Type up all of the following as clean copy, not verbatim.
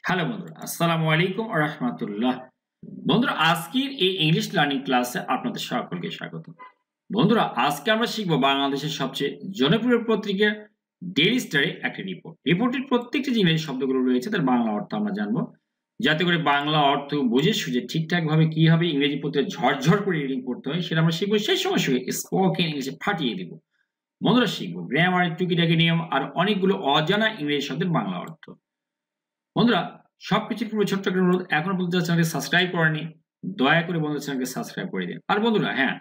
Hello বন্ধুরা, আসসালামু আলাইকুম ওয়া রাহমাতুল্লাহ। বন্ধুরা, আজকের এই ইংলিশ লার্নিং ক্লাসে আপনাদের সকলকে স্বাগত। বন্ধুরা, আজকে আমরা শিখব বাংলাদেশের সবচেয়ে জনপ্রিয় পত্রিকা ডেইলি স্টারে একটি রিপোর্ট। রিপোর্টের প্রত্যেকটি যে ইংরেজি শব্দগুলো রয়েছে তার বাংলা অর্থ আমরা জানবো, যাতে করে বাংলা অর্থ বুঝে সুঝে ঠিকঠাকভাবে কিভাবে ইংরেজি পত্রিকা ঝরঝর করে রিডিং করতে হয় সেটা আমরা শিখবো। সেই সময় স্পোকেন ইংলিশে ফাটিয়ে দিব। বন্ধুরা, শিখবো গ্রামার, টুকিটাকি নিয়ম আর অনেকগুলো অজানা ইংরেজি শব্দের বাংলা অর্থ। বন্ধুরা, সবকিছুর পূর্বে ছোট্ট একটা অনুরোধ, এখনো পর্যন্ত চ্যানেলকে সাবস্ক্রাইব করেনি, দয়া করে বন্ধুদের চ্যানেলকে সাবস্ক্রাইব করে দিন। আর বন্ধুরা, হ্যাঁ,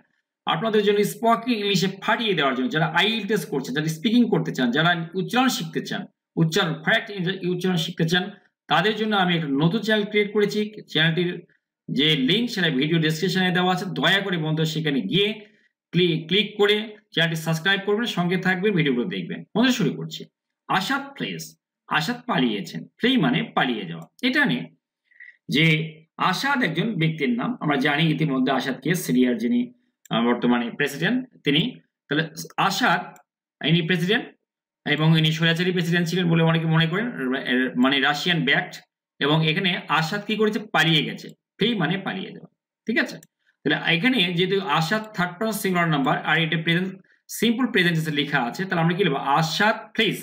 আপনাদের জন্য স্পোকেন ইংলিশে ফাটিয়ে দেওয়ার জন্য যারা আইএলটিএস করছেন, যারা স্পিকিং করতে চান, যারা উচ্চারণ শিখতে চান, উচ্চারণ কারেক্ট উচ্চারণ শিখতে চান, তাদের জন্য আমি একটা নতুন চ্যানেল ক্রিয়েট করেছি। চ্যানেলটির যে লিঙ্ক সেটা ভিডিও ডেসক্রিপশনে দেওয়া আছে। দয়া করে বন্ধুরা সেখানে গিয়ে ক্লিক করে চ্যানেলটি সাবস্ক্রাইব করবেন, সঙ্গে থাকবেন, ভিডিওগুলো দেখবেন। বন্ধুরা, শুরু করছি। Asad place, Assad পালিয়েছেন। ফ্লি মানে পালিয়ে যাওয়া। এটা নিয়ে যে আসাদ একজন ব্যক্তির নাম, আমরা জানি ইতিমধ্যে আসাদকে সিরিয়ার যিনি বর্তমানে প্রেসিডেন্ট তিনি। তাহলে আসাদ ইনি প্রেসিডেন্ট এবং ইনি স্বৈরাচারী প্রেসিডেন্ট ছিলেন বলে অনেকে মনে করেন, মানে রাশিয়ান ব্যাকড। এবং এখানে আসাদ কি করেছে? পালিয়ে গেছে। ফ্লি মানে পালিয়ে যাওয়া। ঠিক আছে? তাহলে এখানে যেহেতু Assad third person singular number আর এটা প্রেজেন্ট সিম্পল প্রেজেন্ট লেখা আছে, তাহলে আমরা কি লিখব? আসাদ প্লিজ,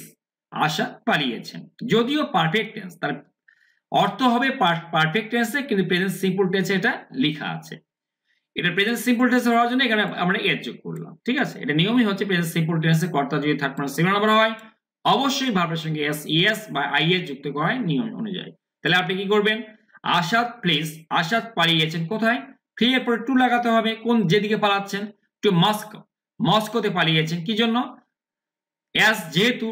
আসাদ পালিয়েছেন। যদিও পারফেক্ট টেন্স, তার অর্থ হবে পারফেক্ট টেন্সে, কিন্তু প্রেজেন্ট সিম্পল টেন্সে এটা লেখা আছে। এটা প্রেজেন্ট সিম্পল টেন্স হওয়ার জন্য এখানে আমরা এর যোগ করলাম। ঠিক আছে? এটা নিয়মই হচ্ছে প্রেজেন্ট সিম্পল টেন্সে কর্তা যদি থার্ড পারসন সিঙ্গুলার নাম্বার হয়, অবশ্যই ভার্বের সঙ্গে এস ইএস বা আইএস যুক্ত করা হয় নিয়ম অনুযায়ী। তাহলে আপনি কি করবেন? আসাদ প্লিজ, আসাদ পালিয়েছেন কোথায়? ফ্লি এর পরে টু লাগাতে হবে। কোন যেদিকে পালাচ্ছেন? Two Moscow, মস্কোতে পালিয়েছেন। কি জন্য? যেহেতু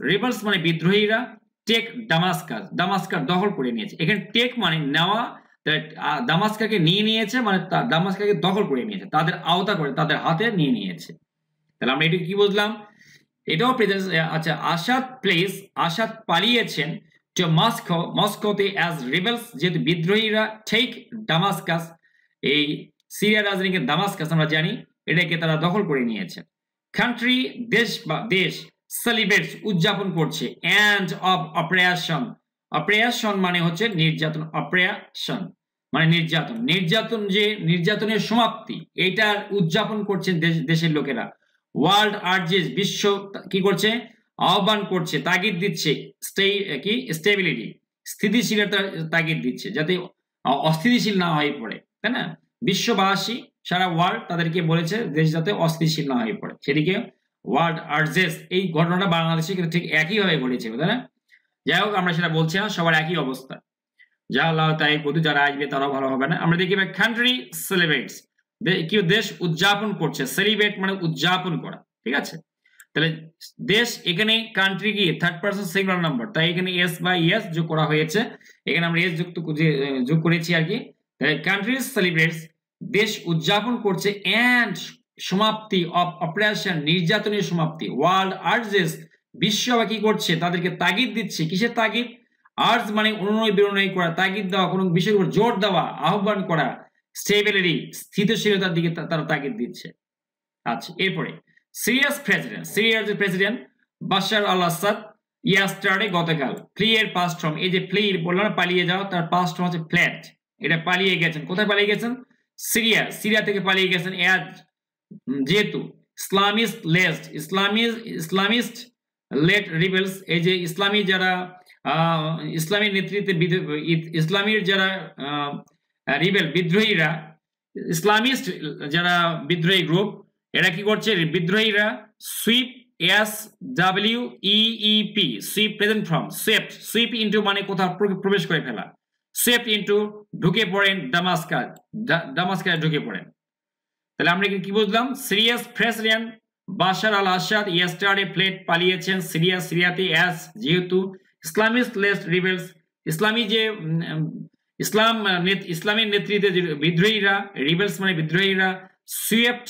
রেবেলস মানে বিদ্রোহীরা টেক দামাস্কাস, দামাস্কাস দখল করে নিয়েছে। এখানে টেক মানে নেওয়া, দামাস্কাসকে নিয়ে নিয়েছে, মানে দামাস্কাসকে দখল করে নিয়েছে, তাদের আওতা করে তাদের হাতে নিয়ে নিয়েছে। তাহলে আমরা এটা কি বুঝলাম? এটাও প্রেজেন্ট। আচ্ছা, আসাদ প্লেস, আসাদ পালিয়েছেন টু মস্কো, মস্কোতে অ্যাজ রেবেলস যেহেতু বিদ্রোহীরা টেক দামাস্কাস, এই সিরিয়ার রাজধানীকে দামাস্কাস আমরা জানি, এটাকে তারা দখল করে নিয়েছে। কান্ট্রি দেশ বা দেশ সেলিব্রেটস উদযাপন করছে এন্ড অফ অপারেশন, অপারেশন মানে হচ্ছে নির্যাতন, অপারেশন মানে নির্যাতন, নির্যাতন যে নির্যাতনের সমাপ্তি এটার উদযাপন করছেন দেশের লোকেরা। ওয়ার্ল্ড আর্জেস বিশ্ব কি করছে? আহ্বান করছে, তাগিদ দিচ্ছে স্টেবিলিটি স্থিতিশীলতা তাগিদ দিচ্ছে, যাতে অস্থিতিশীল না হয়ে পড়ে, তাই না? বিশ্ববাসী সারা ওয়ার্ল্ড তাদেরকে বলেছে দেশ যাতে অস্থিতিশীল না হয়ে পড়ে, সেদিকে ওয়ার্ল্ড আর্জেস। এই ঘটনাটা বাংলাদেশে কিন্তু ঠিক একইভাবে ঘটেছে, তাই না? যাই হোক, আমরা সেটা বলছি না, সবার একই অবস্থা। যা আল্লাহ তাই বধু, যারা আসবে তারাও ভালো হবে না। আমরা দেখি কান্ট্রি সেলিব্রেটস, কি দেশ উদযাপন করছে। সেলিব্রেট মানে উদযাপন করা। ঠিক আছে? তাহলে দেশ, এখানে কান্ট্রি কি থার্ড পারসন সিঙ্গুলার নাম্বার, তাই এখানে এস বা ইএস যোগ করা হয়েছে। এখানে আমরা এস যোগ করেছি আর কি। তাহলে কান্ট্রি সেলিব্রেটস দেশ উদযাপন করছে এন্ড সমাপ্তি অফ অপারেশন নির্যাতনের সমাপ্তি। ওয়ার্ল্ড আর্জেস বিশ্ব কি করছে? তাদেরকে তাগিদ দিচ্ছে। কিসের তাগিদ? আর্জ মানে অনুনয় বিনয় করা, তাগিদ দেওয়া, কোনো বিষয়ের উপর জোর দেওয়া, আহ্বান করা। স্টেবিলিটি স্থিতিশীলতার দিকে তারা তাগিদ দিচ্ছে। আচ্ছা, এরপরে সিরিয়াস প্রেসিডেন্ট, সিরিয়ার যে প্রেসিডেন্ট বাশার আল আসাদ ইয়াস্টারডে গতকাল। ফ্লি এর পাস্ট ফর্ম, এই যে ফ্লি বললাম পালিয়ে যাওয়া, তার পাস্ট ফর্ম হচ্ছে ফ্ল্যাট। এটা পালিয়ে গেছেন। কোথায় পালিয়ে গেছেন? সিরিয়া, সিরিয়া থেকে পালিয়ে গেছেন। যেহেতু ইসলামিস্ট লেট রিবেলস, এই যে ইসলামী যারা ইসলামী নেতৃত্বে ইসলামীর যারা রিবেল বিদ্রোহীরা, ইসলামিস্ট যারা বিদ্রোহী গ্রুপ, এরা কি করছে? বিদ্রোহীরা sweep, SWEEP, sweep present form, sweep into মানে কোথাও প্রবেশ করে ফেলা, সুইপ ইনটু ঢুকে পড়েন দামাস্কাসে ঢুকে পড়েন। তাহলে আমরা কি বুঝলাম? সিরিয়াস প্রেসিডেন্ট বাশার আল আসাদ ইয়েস্টারডে ফ্লেড পালিয়েছেন সিরিয়াতে অ্যাজ যেহেতু ইসলামিস্ট লেট রিবেলস ইসলামী যে ইসলামের নেতৃত্বে বিদ্রোহীরা, রিবেলস মানে বিদ্রোহীরা, সুইপ্ট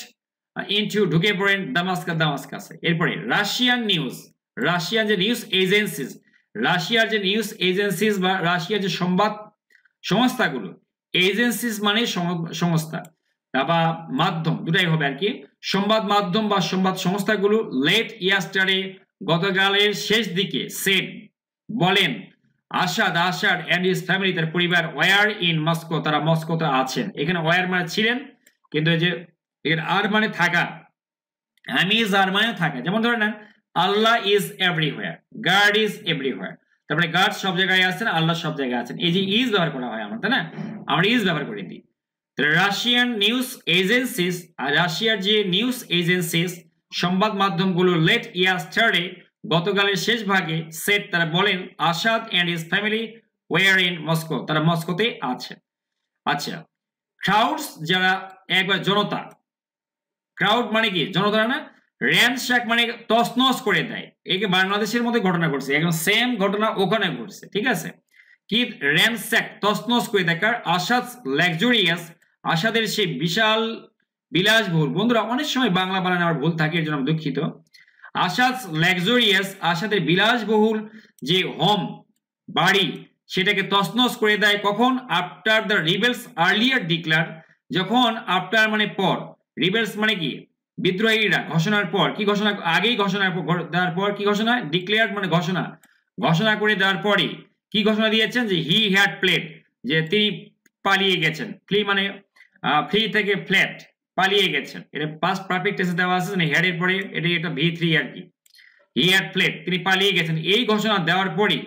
ইনটু ঢুকে পড়েন দামাস্কাসে। এরপরে রাশিয়ান নিউজ, রাশিয়ান যে নিউজ এজেন্সিস, রাশিয়ার যে নিউজ এজেন্সিস বা রাশিয়ার যে সংবাদ সংস্থাগুলো, এজেন্সিস মানে সংস্থা বা মাধ্যম, দুটাই হবে আর কি। সংবাদ মাধ্যম বা সংবাদ সংস্থাগুলো লেট ইয়াস্টারডে গতকালের শেষ দিকে সেড বলেন আসাদ এন্ড হিজ ফ্যামিলি তার পরিবার ওয়ার ইন মস্কো তারা মস্কোতে আছেন। এখানে ওয়ার মানে ছিলেন, কিন্তু এই যে এখানে আর মানে থাকা, হামিজ আর মানে থাকা। যেমন ধরে নেন আল্লাহ is everywhere, God is everywhere, তারপরে গড সব জায়গায় আছেন, আল্লাহ সব জায়গায় আছেন। এই যে ইজ ব্যবহার করা হয় আমরা, তাই না, আমরা ইজ ব্যবহার করে দিই। রাশিয়ান নিউজ এজেন্সিস, আর রাশিয়ার যে নিউজ এজেন্সিস সংবাদ মাধ্যমগুলো লেট ইয়াস্টারডে গতকালের শেষ ভাগে সেট তারা বলেন Assad and his family were in Moscow তারা মস্কোতে আছে। আচ্ছা, ক্রাউডস যারা একবার জনতা, ক্রাউড মানে কি জনতা না, র্যানস্যাক মানে তছনছ করে দেয়। একে বাংলাদেশের মধ্যে ঘটনা ঘটছে, একদম সেম ঘটনা ওখানে ঘটছে, ঠিক আছে। কি র্যানস্যাক তছনছ করে দেয় কার, আসাদ লাক্সারিয়াস আসাদের সেই বিশাল বিলাসবহুল, বন্ধুরা অনেক সময় বাংলা বানানো আমার ভুল থাকে, এর জন্য আমি দুঃখিত। আসাদ লাক্সারিয়াস আসাদের বিলাসবহুল যে হোম বাড়ি সেটাকে তছনছ করে দেয় কখন, after the rebels earlier declare, যখন আফটার মানে পর, রিবেলস মানে কি বিদ্রোহীরা, ঘোষণার পর, কি ঘোষণা আগেই ঘোষণা দেওয়ার পর, কি ঘোষণা ডিক্লেয়ার মানে ঘোষণা, ঘোষণা করে দেওয়ার পরে কি ঘোষণা দিয়েছেন যে হি হ্যাড প্লেড, যে তিনি পালিয়ে গেছেন, ফ্লি মানে ফ্লি থেকে ফ্ল্যাট, পালিয়ে গেছেন। এটা পাস্ট পারফেক্ট টেন্সে দেওয়া আছে না, হ্যাড এর পরে এটা V3 আর কি, হি হ্যাড প্লেড তিনি পালিয়ে গেছেন। এই ঘোষণা দেওয়ার পরে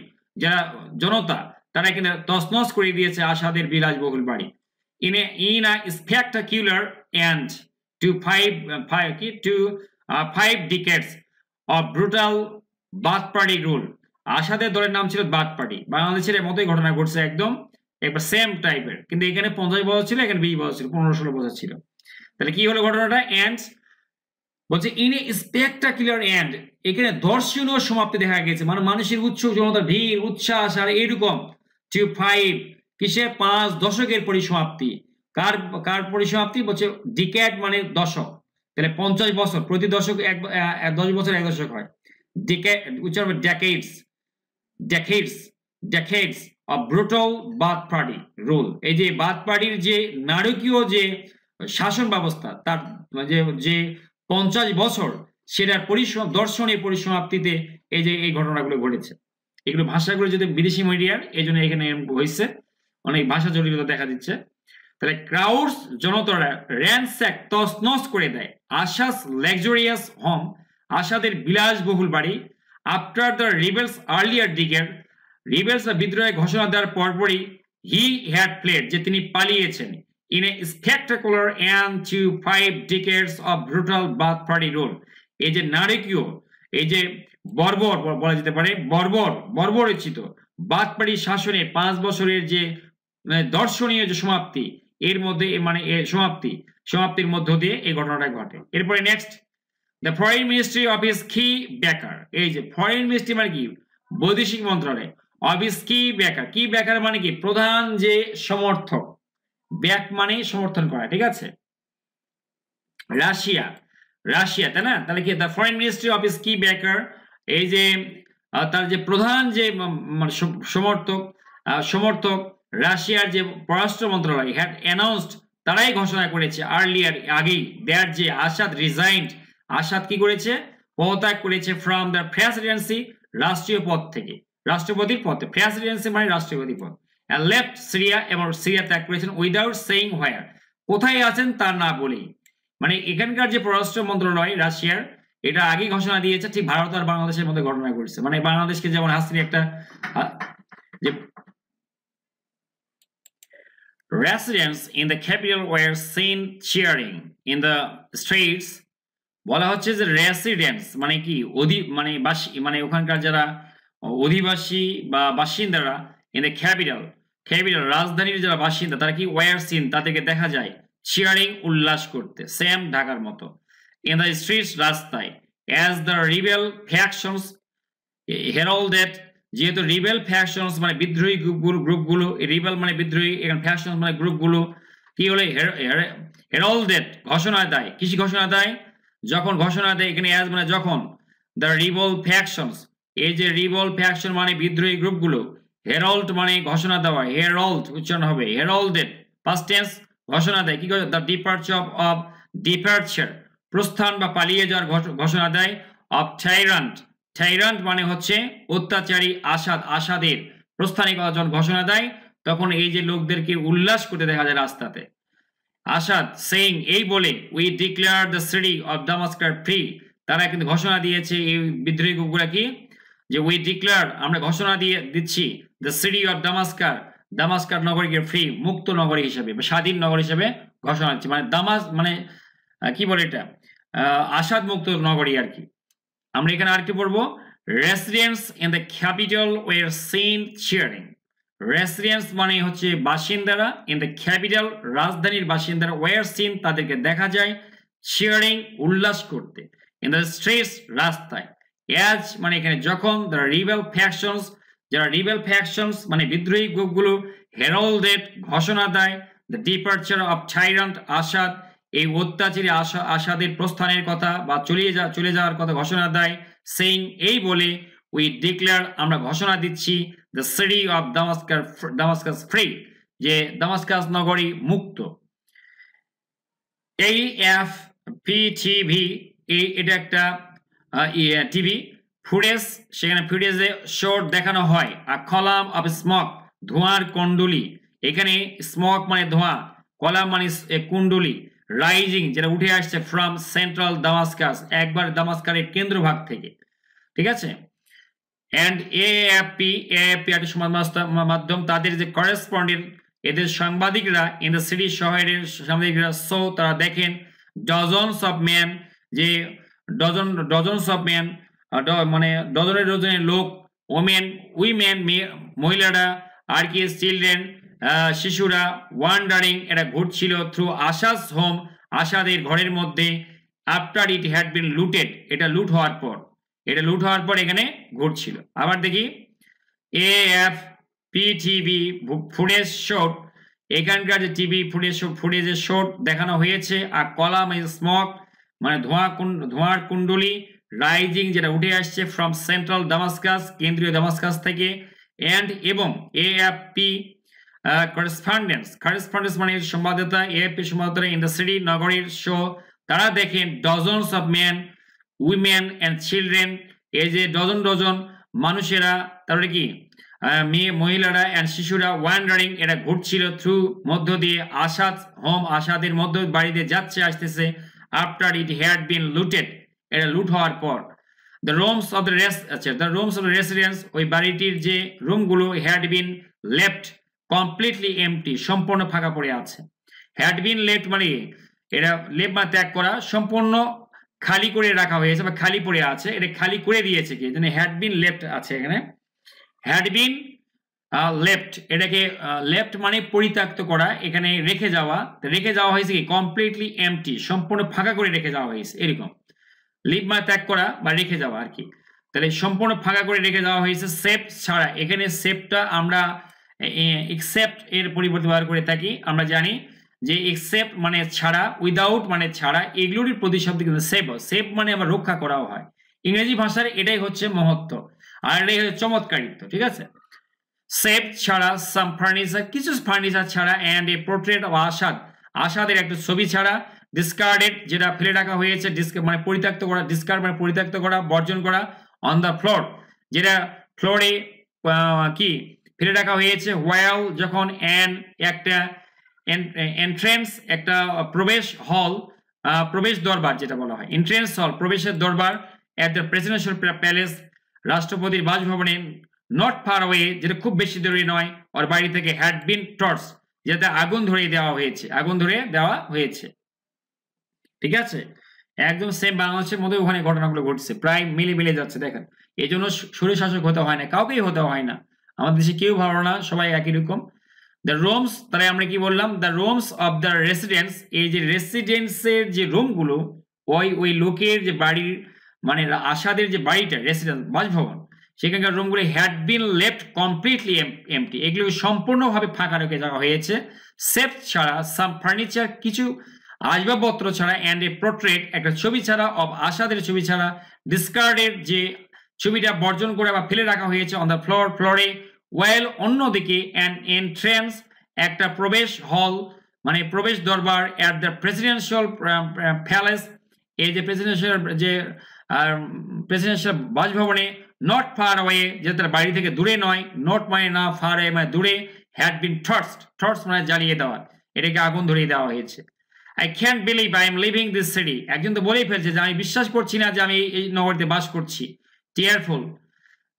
যারা জনতা তারা কিন্তু তছনছ করে দিয়েছে আসাদের বিলাসবহুল বাড়ি। In a spectacular end to five decades of brutal Baath party rule. আসাদের দলের নাম ছিল বাথ পার্টি, বাংলাদেশের মতোই ঘটনা ঘটছে, একদম একবার সেম টাইপের, কিন্তু এখানে 50 বছর ছিল, এখানে 20 বছর ছিল, 15-16 বছর ছিল। তাহলে কি হলো ঘটনাটা, এন্ড বলছে ইন এ স্পেকটাকুলার এন্ড, এখানে দর্শনীয় সমাপ্তি দেখা গেছে, মানে মানুষের উৎসুক জনতার ভিড় উচ্ছ্বাস আর এরকম, to 5 কিসে 5 দশকের পরিসমাপ্তি। কার পরিসমাপ্তি বলছে, ডিকেড মানে দশক, তাহলে 50 বছর, প্রতি দশক 10 বছর 1 দশক হয়, ডিকেড উচ্চারণ decades, decades of brutal Baath party rule. এই যে বাথ পার্টির যে নারকীয় যে শাসন ব্যবস্থা, তার যে 50 বছর, সেটার দর্শনের পরিসমাপ্তিতে এই যে এই ঘটনাগুলো ঘটেছে। এগুলো ভাষাগুলো যদি বিদেশি মিডিয়ার, এই জন্য এখানে হয়েছে, অনেক ভাষা জটিলতা দেখা দিচ্ছে। তাহলে ক্রাউডস জনতারা র্যানস্যাক তছনছ করে দেয় আসাদ লাক্সারিয়াস হোম আসাদের বিলাসবহুল বাড়ি, after the rebels earlier declare, rebels বিদ্রোহে ঘোষণা দেওয়ার পরপরই হি হ্যাড প্লেড যে তিনি পালিয়েছেন, in a spectacular end to 5 decades of brutal Baath party rule. এই যে নারকীয়, এই যে বর্বর বলা যেতে পারে, বর্বরচিত বাথ পার্টি শাসনে 5 বছরের যে দর্শনীয় যে সমাপ্তি, এর মধ্যে মানে সমাপ্তির মধ্য দিয়ে এই ঘটনাটা ঘটে। এরপরে next, the foreign ministry of his কি বেকার, এই যে ফরেন মিনিস্ট্রি মানে কি বৈদেশিক মন্ত্রণালয়, অফ হিজ কি বেকার, কি বেকার মানে কি প্রধান যে সমর্থক, ব্যাক মানে সমর্থন করা, ঠিক আছে, রাশিয়া তাই না, তাহলে কি the foreign ministry of his কি বেকার, এই যে তার যে প্রধান যে সমর্থক রাশিয়ার যে পররাষ্ট্র মন্ত্রণালয় হ্যাড অ্যানাউন্সড, তারাই ঘোষণা করেছে আর্লিয়ার আগেই, দ্যাট যে আসাদ রিজাইন্ড, আসাদ কি করেছে পদত্যাগ করেছে, ফ্রম দ্য প্রেসিডেন্সি রাষ্ট্রীয় পদ থেকে, রাষ্ট্রপতির পদ, প্রেসিডেন্সি মানে রাষ্ট্রপতি পদ, and left সিরিয়া এবং সিরিয়া ত্যাগ করেছেন উইদাউট সেইং হোয়ার, কোথায় আছেন তা না বলেই। মানে এখানকার যে পররাষ্ট্র মন্ত্রণালয় রাশিয়ার, এটা আগেই ঘোষণা দিয়েছে, ঠিক ভারত আর বাংলাদেশের মধ্যে ঘটনা ঘটছে, মানে বাংলাদেশকে যেমন হাসিনি একটা যে residents in the capital were seen cheering in the streets, বলা হচ্ছে যে রেসিডেন্টস মানে কি মানে ওখানকার যারা অধিবাসী বা বাসিন্দারা, ইন দ্য ক্যাপিটাল রাজধানীর যারা বাসিন্দা, তারা কি ওয়ার সিন তাদেরকে দেখা যায় চিয়ারিং উল্লাস করতে, সেম ঢাকার মতো, ইন দ্য স্ট্রিটস রাস্তায়, অ্যাজ দ্য রিবেল ফ্যাকশনস হেরাল্ডেড, যেহেতু রিবেল ফ্যাকশনস মানে বিদ্রোহী গ্রুপগুলো, রিবেল মানে বিদ্রোহী, এখানে ফ্যাকশনস মানে গ্রুপগুলো কি হলো হেরাল্ডেড ঘোষণা দেয়, কৃষি ঘোষণা দেয়, যখন ঘোষণা দেয় এখানে অ্যাজ মানে যখন, দ্য রিবেল ফ্যাকশনস, এই যে রিবেল ফ্যাকশন মানে বিদ্রোহী গ্রুপগুলো, হেরাল্ড মানে ঘোষণা দেওয়া, হেরাল্ড উচ্চারণ হবে, হেরাল্ডেড পাস্ট টেন্স ঘোষণা দেয়, কি করে, দ্য ডিপার্চার প্রস্থান বা পালিয়ে যাওয়ার ঘোষণা দেয়, অফ টাইরান্ট মানে হচ্ছে অত্যাচারী আসাদের, প্রস্থানের কথা যখন ঘোষণা দেয় তখন এই যে লোকদেরকে উল্লাস করতে দেখা যায় রাস্তাতে। আসাদ সেইং এই বলে we declare the city of Damascus free, তারা কিন্তু ঘোষণা দিয়েছে এই বিদ্রোহী গ্রুপগুলা কি যে উই ডিক্লেয়ার আমরা ঘোষণা দিয়ে দিচ্ছি the city of Damascus Damascus নগরীকে ফ্রি মুক্ত নগরী হিসেবে বা স্বাধীন নগরী হিসেবে ঘোষণা দিচ্ছে, মানে দামাস মানে কি বলে এটা আসাদ মুক্ত নগরী আর কি। আমরা এখানে আরেকটু পড়বো residents in the capital were seen cheering. Residents মানে হচ্ছে বাসিন্দারা, ইন দ্য ক্যাপিটাল রাজধানীর বাসিন্দারা, ওয়ার সিন তাদেরকে দেখা যায়, চিয়ারিং উল্লাস করতে, ইন দ্য স্ট্রিটস রাস্তায়, অ্যাজ মানে এখানে যখন দ্য রিবেল ফ্যাকশনস যারা রিবেল ফ্যাকশনস মানে বিদ্রোহী গ্রুপগুলো হেরাল্ডেড ঘোষণা দেয় দ্য ডিপার্চার অফ টাইরান্ট আসাদ এই অত্যাচারী আসাদের প্রস্থানের কথা বা চলে যাওয়ার কথা ঘোষণা দেয়, সেইং এই বলে উই ডিক্লেয়ার আমরা ঘোষণা দিচ্ছি the city of Damascus free যে দামাস্কাস নগরী মুক্ত। AFP-TV এটা একটা টিভি ফুটেজ, সেখানে ফুটেজে শর্ট দেখানো হয় আর কলাম অফ স্মোক ধোঁয়ার কুণ্ডলী, এখানে স্মোক মানে ধোঁয়া, কলাম মানে কুণ্ডলী, রাইজিং যেটা উঠে আসছে ফ্রম সেন্ট্রাল দামাস্কাস একবার দামাস্কাসের কেন্দ্রভাগ থেকে, ঠিক আছে। অ্যান্ড AFP একটা সংবাদ মাধ্যম তাদের যে করেসপন্ডেন্ট এদের সাংবাদিকরা ইন দ্য সিটি শহরের সাংবাদিকরা সো তারা দেখেন ডজনস অফ ম্যান যে ডজনস অফ ম্যান মানে ডজনের লোক, ওমেন উইমেন মহিলারা আর কি চিলড্রেন শিশুরা, ওয়ান্ডারিং এটা ঘুরছিল থ্রু আসাদ হোম আসাদের ঘরের মধ্যে, after it had been looted এটা লুট হওয়ার পর এখানে ঘুরছিল। আবার দেখি AFP-TV ফুটেজ শট, এখানকার যে টিভি ফুটেজের শট দেখানো হয়েছে আর কলাম স্মোক মানে ধোঁয়ার কুণ্ডলী, রাইজিং যেটা উঠে আসছে ফ্রম সেন্ট্রাল দামাস্কাস কেন্দ্রীয় দামাস্কাস থেকে, অ্যান্ড এবং AFP করেসপন্ডেন্স মানে সংবাদদাতা, AFP সংবাদদাতা ইন দ্য সিটি নগরীর শো তারা দেখেন dozens of man women and children এই যে ডজন মানুষেরা তারপরে কি মহিলারা অ্যান্ড শিশুরা, ওয়ান্ডারিং এটা ঘুরছিল থ্রু মধ্য দিয়ে আসাদের মধ্য বাড়িতে যাচ্ছে আসতেছে, after it had been looted এটা লুট হওয়ার পর, the rooms of the residence ওই বাড়িটির যে রুমগুলো had been left completely empty সম্পূর্ণ ফাঁকা পড়ে আছে। হ্যাড বিন লেফট মানে এটা লেফট বা ত্যাগ করা, সম্পূর্ণ খালি করে রাখা হয়েছে বা খালি পড়ে আছে, এটা খালি করে দিয়েছে কি জন্য হ্যাড বিন লেফট আছে এখানে, হ্যাড বিন লেফট এটাকে লেফট মানে পরিত্যক্ত করা, এখানে রেখে যাওয়া হয়েছে কি কমপ্লিটলি এমটি সম্পূর্ণ ফাঁকা করে রেখে যাওয়া হয়েছে এরকম, লিভ মানে ত্যাগ করা বা রেখে যাওয়া আর কি, তাহলে সম্পূর্ণ ফাঁকা করে রেখে যাওয়া হয়েছে সেফট ছাড়া, এখানে সেফটা আমরা এক্সেপ্ট এর পরিবর্তে ব্যবহার করে থাকি, আমরা জানি যে এক্সেপ্ট মানে ছাড়া, উইদাউট মানে ছাড়া, এগুলোর প্রতিশব্দ কিন্তু সেভ মানে আবার রক্ষা করাও হয়, ইংরেজি ভাষার এটাই হচ্ছে মহত্ব আর এটাই হচ্ছে চমৎকারিত্ব, ঠিক আছে। সেভ ছাড়া সাম ফার্নিচার কিছু ফার্নিচার ছাড়া, অ্যান্ড এ পোর্ট্রেট অফ আসাদের একটা ছবি ছাড়া, ডিসকার্ডেড যেটা ফেলে রাখা হয়েছে, মানে পরিত্যক্ত করা, ডিসকার্ড মানে পরিত্যক্ত করা বর্জন করা, অন দ্য ফ্লোর যেটা ফ্লোরে কি ফেলে রাখা হয়েছে, ওয়াল যখন একটা এন্ট্রেন্স একটা প্রবেশ হল প্রবেশ দরবার যেটা বলা হয় এন্ট্রেন্স হল প্রবেশের দরবার, এট দ্য প্রেসিডেন্সিয়াল প্যালেস রাষ্ট্রপতির বাসভবনে, নট ফার ওয়ে যেটা খুব বেশি দূরে নয়, ওর বাড়ি থেকে, হ্যাড বিন টর্চ যেটা আগুন ধরে দেওয়া হয়েছে, ঠিক আছে। একদম সেম বাংলাদেশের মধ্যে ওখানে ঘটনাগুলো ঘটছে, প্রায় মিলে যাচ্ছে দেখেন, এই জন্য স্বৈরশাসক হতে হয় না, কাউকেই হতে হয় না, আমাদের দেশে কেউ ভালো না, সবাই একই রকম। দ্য রুমস তাহলে আমরা কি বললাম, the rooms of the residence এই যে রেসিডেন্সের যে রুমগুলো ওই লোকের যে বাড়ির মানে আসাদের যে বাড়িটা রেসিডেন্স বাসভবন সেখানকার রুমগুলো had been left completely empty এগুলো সম্পূর্ণভাবে ফাঁকা রেখে যাওয়া হয়েছে, সেফ ছাড়া সাম ফার্নিচার কিছু আসবাবপত্র ছাড়া, অ্যান্ড এ পোর্ট্রেট একটা ছবি ছাড়া, অফ আসাদের ছবি ছাড়া, ডিসকার্ডের যে ছবিটা বর্জন করে বা ফেলে রাখা হয়েছে, অন দ্য ফ্লোরে, ওয়েল অন্যদিকে অ্যান এন্ট্রেন্স একটা প্রবেশ হল মানে প্রবেশ দরবার, অ্যাট দ্য প্রেসিডেন্সিয়াল প্যালেস এই যে প্রেসিডেন্সিয়াল বাসভবনে, নট ফার অ্যাওয়ে, যে তার বাড়ি থেকে দূরে নয়, নট মানে না, ফার অ্যাওয়ে মানে দূরে, হ্যাড বিন টর্চড মানে জ্বালিয়ে দেওয়া, এটাকে আগুন ধরিয়ে দেওয়া হয়েছে। I can't believe I am living this city, একজন তো বলেই ফেলছে যে আমি বিশ্বাস করছি না যে আমি এই নগরীতে বাস করছি। টিয়ারফুল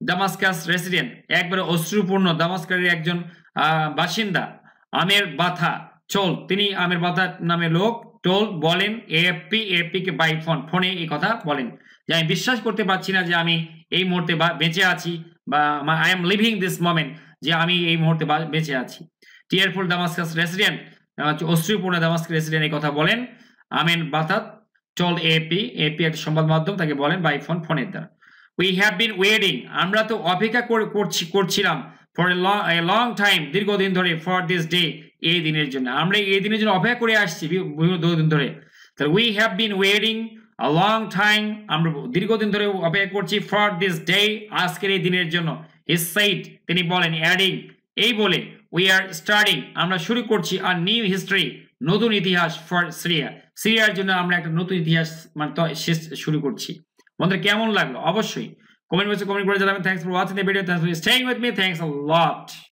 দামাস্কাস রেসিডেন্ট, একবারে অশ্রুপূর্ণ দামাস্কাসের একজন বাসিন্দা। আমের বাথা চোল, তিনি আমের বাথা নামে লোক, টোল বলেন এএফপি কে বাই ফোনে এই কথা বলেন যে আমি বিশ্বাস করতে পারছি না যে আমি এই মুহূর্তে বেঁচে আছি, বা I am living this moment, যে আমি এই মুহূর্তে বেঁচে আছি। টিয়ারফুল দামাস্কাস রেসিডেন্ট, অশ্রুপূর্ণ দামাস্কাস রেসিডেন্ট এই কথা বলেন। আমেন বাথাত টোল এপি একটা সংবাদ মাধ্যম তাকে বলেন বাই ফোনের দ্বারা। উই হ্যাভ বিন ওয়েটিং, আমরা তো অপেক্ষা করছিলাম, ফর এ লং টাইম, দীর্ঘদিন ধরে, ফর দিস ডে, এই দিনের জন্য, আমরা এই দিনের জন্য অপেক্ষা করে আসছি বিভিন্ন দিন ধরে। তাহলে we have been waiting a long time, আমরা দীর্ঘদিন ধরে অপেক্ষা করছি, ফর দিস ডে, আজকের এই দিনের জন্য। হি সেইড, তিনি বলেন, অ্যাডিং, এই বলে, উই আর স্টার্টিং, আমরা শুরু করছি আর নিউ হিস্ট্রি, নতুন ইতিহাস, ফর সিরিয়া, সিরিয়ার জন্য আমরা একটা নতুন ইতিহাস মানে শুরু করছি। বন্ধুরা কেমন লাগলো অবশ্যই কমেন্ট বক্সে কমেন্ট করে জানাবেন। Thanks for watching the video, thanks for staying with me, thanks a lot.